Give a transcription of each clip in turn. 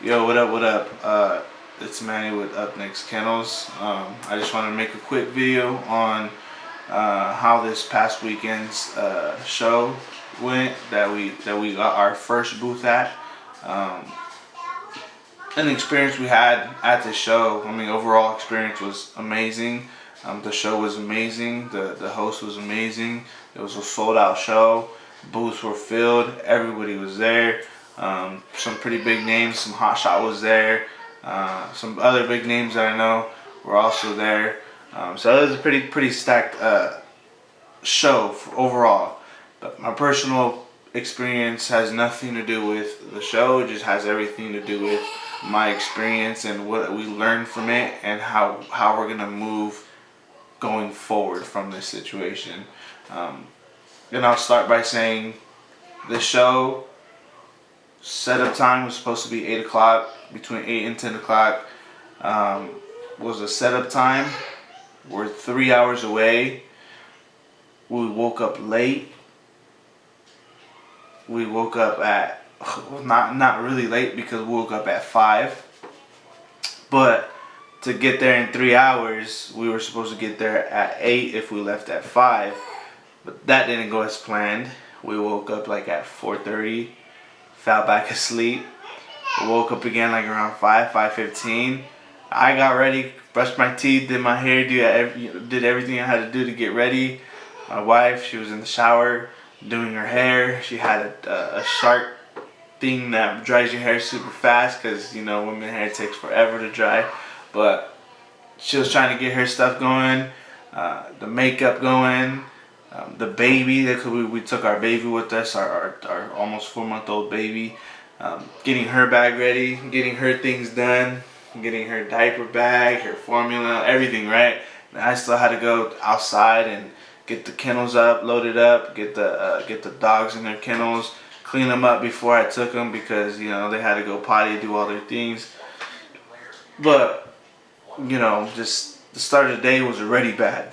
Yo, what up, what up? It's Manny with Up Next Kennels. I just want to make a quick video on how this past weekend's show went that we got our first booth at. Um, an experience we had at the show. I mean, overall experience was amazing. The show was amazing. The host was amazing. It was a sold out show. Booths were filled. Everybody was there. Some pretty big names. Some Hot Shot was there. Some other big names that I know were also there. So it was a pretty stacked show overall. But my personal experience has nothing to do with the show. It just has everything to do with my experience and what we learned from it and how we're gonna move going forward from this situation. Um, and I'll start by saying the show setup time was supposed to be 8 o'clock, between 8 and 10 o'clock. Um, was a setup time. We're 3 hours away. We woke up late. We woke up at not really late because we woke up at 5. But to get there in 3 hours, we were supposed to get there at 8 if we left at 5. But that didn't go as planned. We woke up like at 4:30, fell back asleep. Woke up again like around 5:15. I got ready, brushed my teeth, did my hair, did everything I had to do to get ready. My wife, she was in the shower doing her hair. She had a shark thing that dries your hair super fast because, women hair takes forever to dry. But she was trying to get her stuff going, the makeup going, the baby. We took our baby with us, our almost 4-month-old baby. Getting her bag ready, getting her things done, getting her diaper bag, her formula, everything right. And I still had to go outside and get the kennels up, loaded up, get the dogs in their kennels, clean them up before I took them because they had to go potty, do all their things. But just the start of the day was already bad.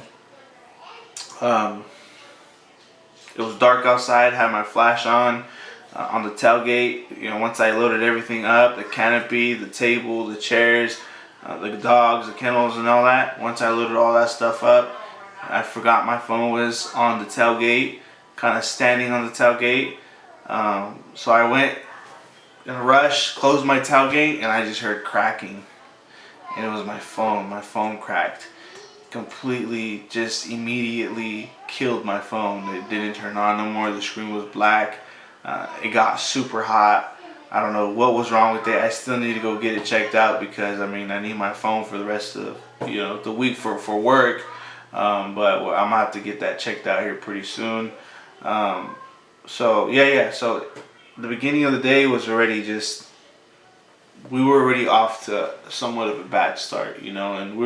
It was dark outside. Had my flash on the tailgate. Once I loaded everything up, the canopy, the table, the chairs, the dogs, the kennels, and all that. Once I loaded all that stuff up, I forgot my phone was on the tailgate, kind of standing on the tailgate. So I went in a rush, closed my tailgate, and I just heard cracking. And it was my phone. My phone cracked. Completely, just immediately killed my phone. It didn't turn on no more. The screen was black. It got super hot. I don't know what was wrong with it. I still need to go get it checked out because I need my phone for the rest of the week for work. But I'm gonna have to get that checked out here pretty soon. So yeah. So the beginning of the day was already we were already off to somewhat of a bad start, and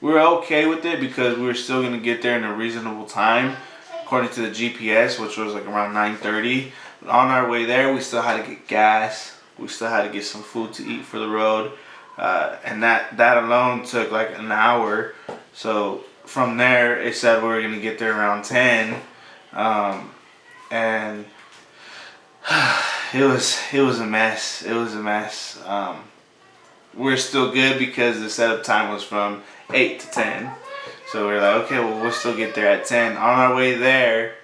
we were okay with it because we were still gonna get there in a reasonable time, according to the GPS, which was like around 9:30. On our way there, we still had to get gas. We still had to get some food to eat for the road, and that alone took like an hour. So from there, it said we were gonna get there around 10, and it was a mess. It was a mess. We're still good because the setup time was from 8 to 10. So we're like, okay, well, we'll still get there at 10. On our way there,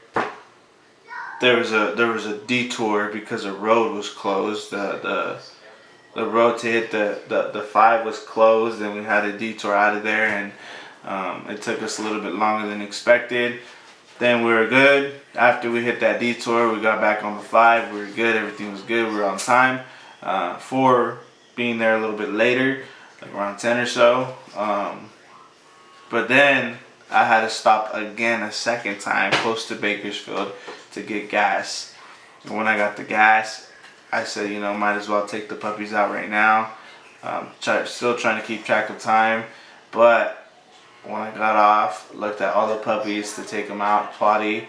there was a detour because the road was closed. The road to hit the 5 was closed, and we had a detour out of there, and it took us a little bit longer than expected. Then we were good. After we hit that detour, we got back on the 5. We were good. Everything was good. We were on time for being there a little bit later, like around 10 or so. But then I had to stop again a second time close to Bakersfield to get gas. And when I got the gas, I said, might as well take the puppies out right now. Still trying to keep track of time. But when I got off, looked at all the puppies to take them out potty.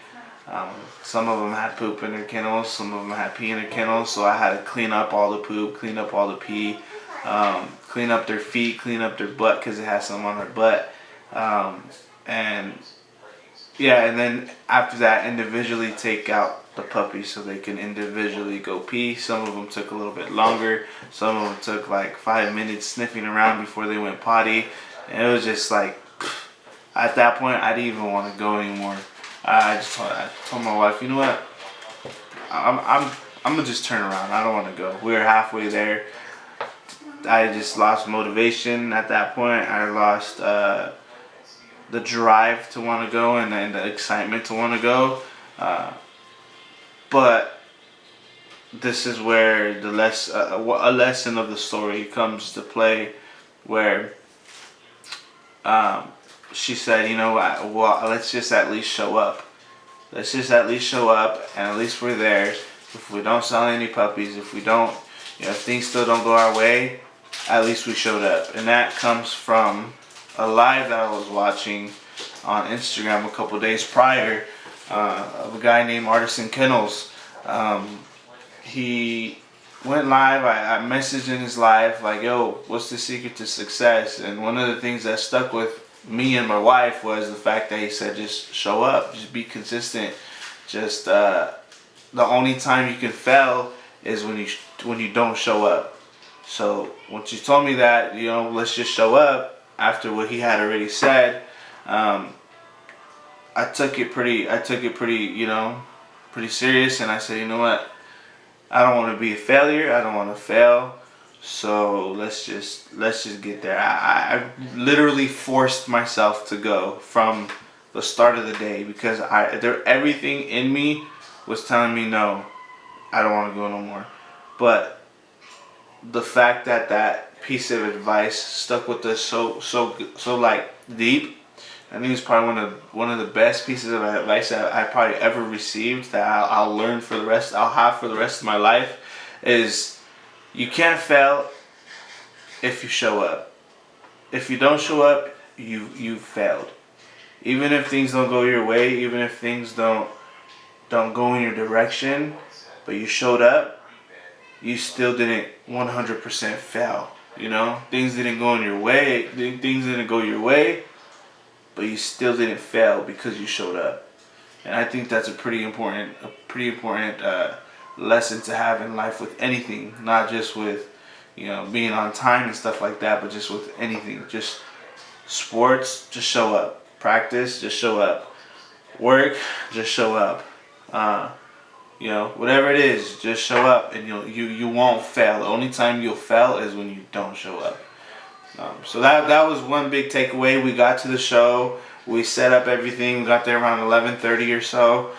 Some of them had poop in their kennels. Some of them had pee in their kennels. So I had to clean up all the poop, clean up all the pee, clean up their feet, clean up their butt because it had some on their butt. And Yeah, and then after that, individually take out the puppies so they can individually go pee. Some of them took a little bit longer. Some of them took like 5 minutes sniffing around before they went potty. And it was just like, at that point, I didn't even want to go anymore. I told my wife, you know what? I'm gonna just turn around. I don't want to go. We were halfway there. I just lost motivation at that point. I lost the drive to want to go and the excitement to want to go. Uh, but this is where a lesson of the story comes to play, where um, she said, you know what, well, let's just at least show up. Let's just at least show up, and at least we're there. If we don't sell any puppies, if we don't, if things still don't go our way, at least we showed up. And that comes from a live that I was watching on Instagram a couple days prior of a guy named Artisan Kennels. Um, he went live. I messaged in his live like, "Yo, what's the secret to success?" And one of the things that stuck with me and my wife was the fact that he said, "Just show up, just be consistent. Just the only time you can fail is when you don't show up." So once you told me that, let's just show up after what he had already said, um, I took it pretty, pretty serious, and I said, you know what? I don't want to be a failure. I don't want to fail. So let's just get there. I literally forced myself to go from the start of the day because everything in me was telling me no, I don't want to go no more. But the fact that that piece of advice stuck with us so like deep, I think it's probably one of the best pieces of advice that I probably ever received that I'll learn for the rest. I'll have for the rest of my life is you can't fail if you show up. If you don't show up, you failed. Even if things don't go your way, even if things don't go in your direction, but you showed up, you still didn't 100% fail. Things didn't go in your way. Things didn't go your way, but you still didn't fail because you showed up. And I think that's a pretty important lesson to have in life with anything, not just with being on time and stuff like that, but just with anything. Just sports, just show up. Practice, just show up. Work, just show up. Uh, whatever it is, just show up, and you won't fail. The only time you'll fail is when you don't show up. So that was one big takeaway. We got to the show. We set up everything. We got there around 11:30 or so.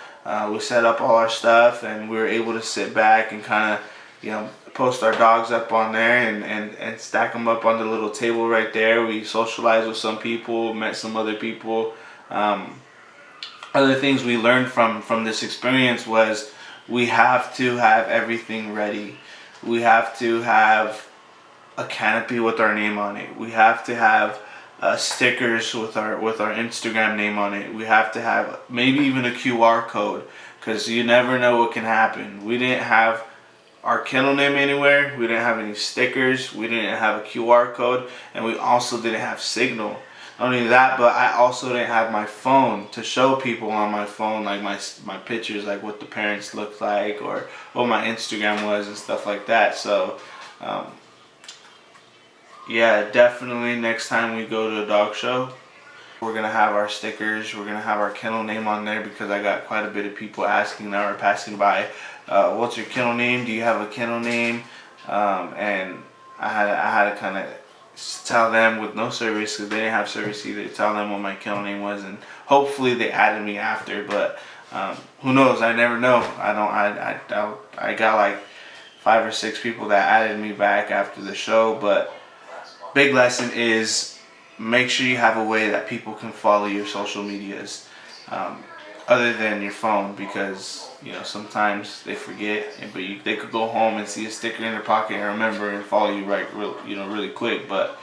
We set up all our stuff, and we were able to sit back and kind of, post our dogs up on there and stack them up on the little table right there. We socialized with some people, met some other people. Other things we learned from this experience was we have to have everything ready. We have to have a canopy with our name on it. We have to have stickers with our Instagram name on it. We have to have maybe even a QR code because you never know what can happen. We didn't have our kennel name anywhere. We didn't have any stickers. We didn't have a QR code, and we also didn't have signal. Not only that, but I also didn't have my phone to show people on my phone, like my pictures, like what the parents looked like or what my Instagram was and stuff like that. So, yeah, definitely next time we go to a dog show, we're going to have our stickers. We're going to have our kennel name on there because I got quite a bit of people asking that are passing by, what's your kennel name? Do you have a kennel name? And I had to kind of tell them with no service because they didn't have service either. Tell them what my kennel name was, and hopefully they added me after. But who knows? I never know. I got like 5 or 6 people that added me back after the show. But big lesson is make sure you have a way that people can follow your social medias, other than your phone, because sometimes they forget, but they could go home and see a sticker in their pocket and remember and follow you really quick. But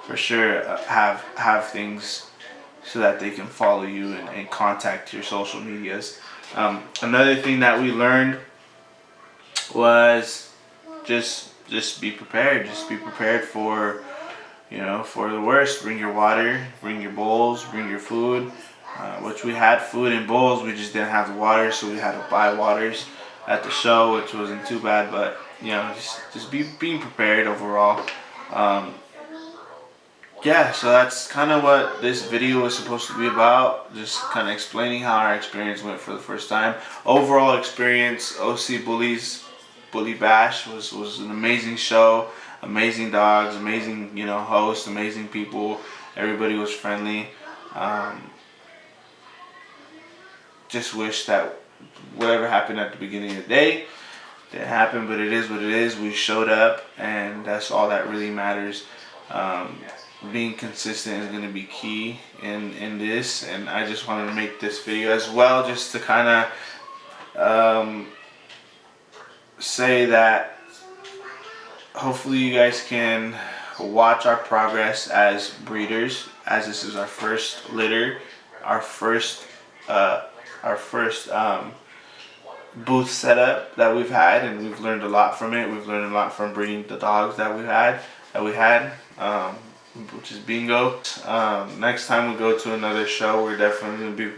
for sure, have things so that they can follow you and contact your social medias. Another thing that we learned was just be prepared. Just be prepared for for the worst. Bring your water, bring your bowls, bring your food. which we had food in bowls. We just didn't have the water, so we had to buy waters at the show, which wasn't too bad. But just being prepared overall. Um, yeah, so that's kind of what this video was supposed to be about. Just kind of explaining how our experience went for the first time. Overall experience, OC Bully Bash was an amazing show. Amazing dogs, amazing host, amazing people. Everybody was friendly. Um, just wish that whatever happened at the beginning of the day didn't happen, but it is what it is. We showed up, and that's all that really matters. Being consistent is going to be key in this, and I just wanted to make this video as well, just to kind of say that hopefully you guys can watch our progress as breeders, as this is our first litter, our first booth setup that we've had, and we've learned a lot from it. We've learned a lot from breeding the dogs that we had, which is Bingo. Next time we go to another show, we're definitely going to be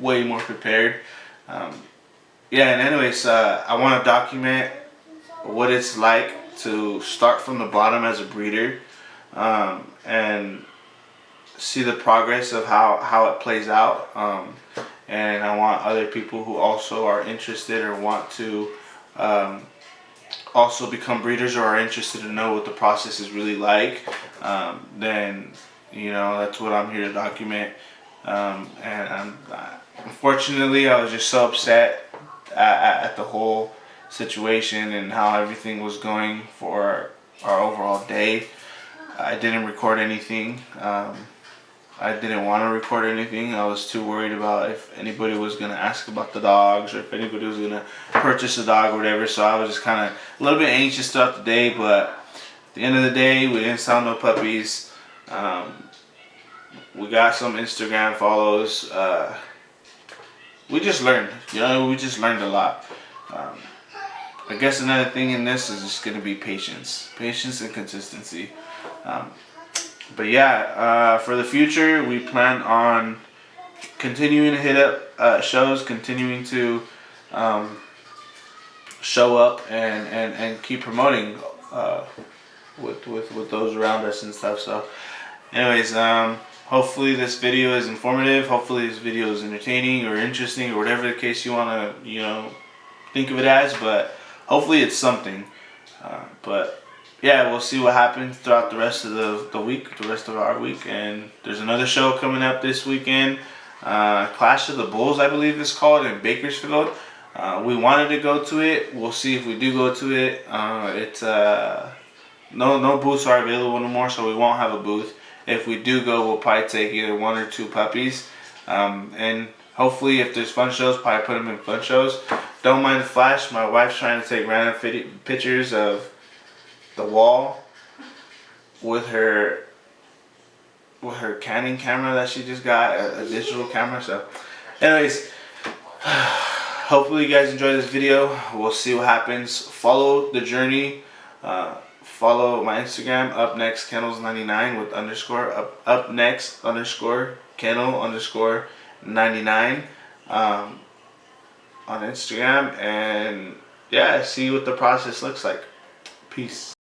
way more prepared. And anyways, I want to document what it's like to start from the bottom as a breeder, and see the progress of how it plays out. And I want other people who also are interested or want to also become breeders or are interested to know what the process is really like, then that's what I'm here to document. And unfortunately, I was just so upset at the whole situation and how everything was going for our overall day. I didn't record anything. I didn't want to record anything. I was too worried about if anybody was going to ask about the dogs or if anybody was going to purchase a dog or whatever. So I was just kind of a little bit anxious throughout the day. But at the end of the day, we didn't sell no puppies. We got some Instagram follows. We just learned. We just learned a lot. I guess another thing in this is just going to be patience. Patience and consistency. But yeah, for the future, we plan on continuing to hit up shows, continuing to show up and keep promoting with those around us and stuff. So anyways, hopefully this video is informative. Hopefully this video is entertaining or interesting or whatever the case you want to think of it as. But hopefully it's something. But yeah, we'll see what happens throughout the rest of the week, the rest of our week. And there's another show coming up this weekend. Clash of the Bulls, I believe it's called, in Bakersfield. We wanted to go to it. We'll see if we do go to it. It's no booths are available anymore, so we won't have a booth. If we do go, we'll probably take either 1 or 2 puppies. And hopefully, if there's fun shows, probably put them in fun shows. Don't mind the flash. My wife's trying to take random pictures of the wall with her Canon camera that she just got, a digital camera. So anyways, hopefully you guys enjoy this video. We'll see what happens. Follow the journey. Follow my Instagram, upnext kennels 99 with underscore upnext underscore kennel underscore 99 on Instagram, and yeah, see what the process looks like. Peace.